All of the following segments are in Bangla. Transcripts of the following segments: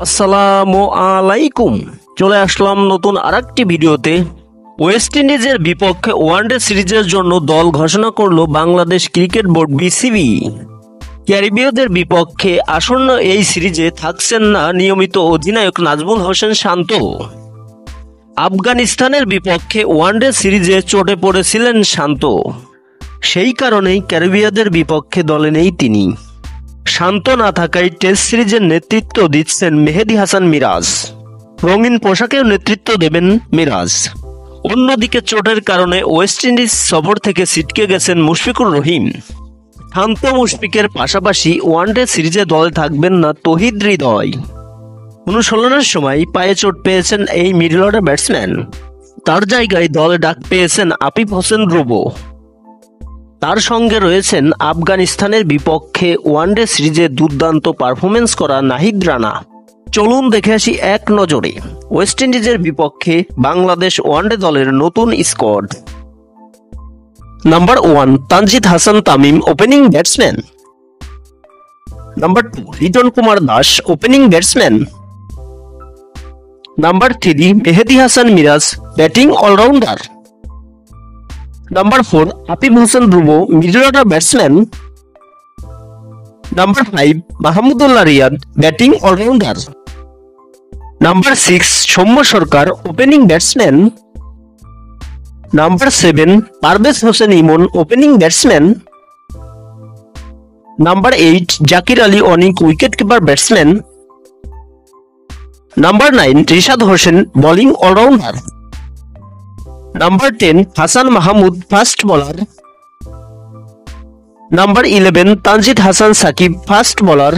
আসসালামু আলাইকুম। চলে আসলাম নতুন আরেকটি ভিডিওতে। ওয়েস্ট ইন্ডিজের বিপক্ষে ওয়ানডে সিরিজের জন্য দল ঘোষণা করল বাংলাদেশ ক্রিকেট বোর্ড বিসিবি। ক্যারিবীয়দের বিপক্ষে আসন্ন এই সিরিজে থাকছেন না নিয়মিত অধিনায়ক নাজমুল হোসেন শান্ত। আফগানিস্তানের বিপক্ষে ওয়ানডে সিরিজে চোটে পড়েছিলেন শান্ত, সেই কারণেই ক্যারিবীয়দের বিপক্ষে দলে নেই তিনি। শান্ত না থাকায় টেস্ট সিরিজের নেতৃত্ব দিচ্ছেন মেহেদী হাসান মিরাজ। রঙিন পোশাকেও নেতৃত্ব দেবেন মিরাজ। অন্যদিকে চোটের কারণে ওয়েস্ট ইন্ডিজ সফর থেকে ছিটকে গেছেন মুশফিকুর রহিম। শান্ত মুশফিকের পাশাপাশি ওয়ানডে সিরিজে দলে থাকবেন না তৌহিদ হৃদয়। অনুশীলনের সময় পায়ে চোট পেয়েছেন এই মিডল অর্ডার ব্যাটসম্যান। তার জায়গায় দলে ডাক পেয়েছেন আফিফ হোসেন ধ্রুব। তার সঙ্গে রয়েছেন আফগানিস্তানের বিপক্ষে ওয়ানডে সিরিজে দুর্দান্ত পারফরমেন্স করা নাহিদ রানা। চলুন দেখে আসি এক নজরে ওয়েস্ট ইন্ডিজের বিপক্ষে বাংলাদেশ ওয়ানডে দলের নতুন squad. Number 1 Tanzid Hasan Tamim, opening batsman. Number 2 Liton Kumar Das, opening batsman. Number 3 Mehedi Hasan Miraz, batting all rounder. Number 4 Afif Hossain Dhrubo, middle order batsman. Number 5 Mahmudullah Riyad, batting all rounder. Number 6 Soumya Sarkar, opening batsman. Number 7 Parvez Hossain Emon, opening batsman. Number 8 Jaker Ali Anik, wicket keeper batsman. Number 9 Rishad Hossain, bowling all rounder. Number 10 Hasan Mahmud, fast bowler. Number 11 Tanzid Hasan Sakib, fast bowler.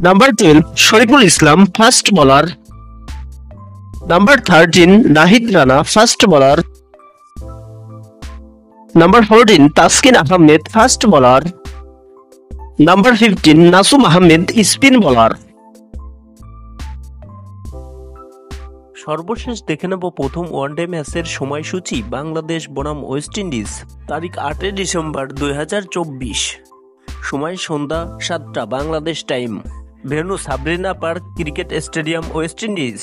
Number 12 Shoriful Islam, fast bowler. Number 13 Nahid Rana, fast bowler. Number 14 Taskin Ahmed, fast bowler. Number 15 Nasum Ahmed, spin bowler. সর্বশেষ দেখে নেব প্রথম ওয়ানডে ম্যাচের সময়সূচি বাংলাদেশ বনাম ওয়েস্ট ইন্ডিজ। তারিখ 8 ডিসেম্বর 2024, সময় সন্ধ্যা 7টা Bangladesh time. Venue Sabina Park cricket stadium, West Indies.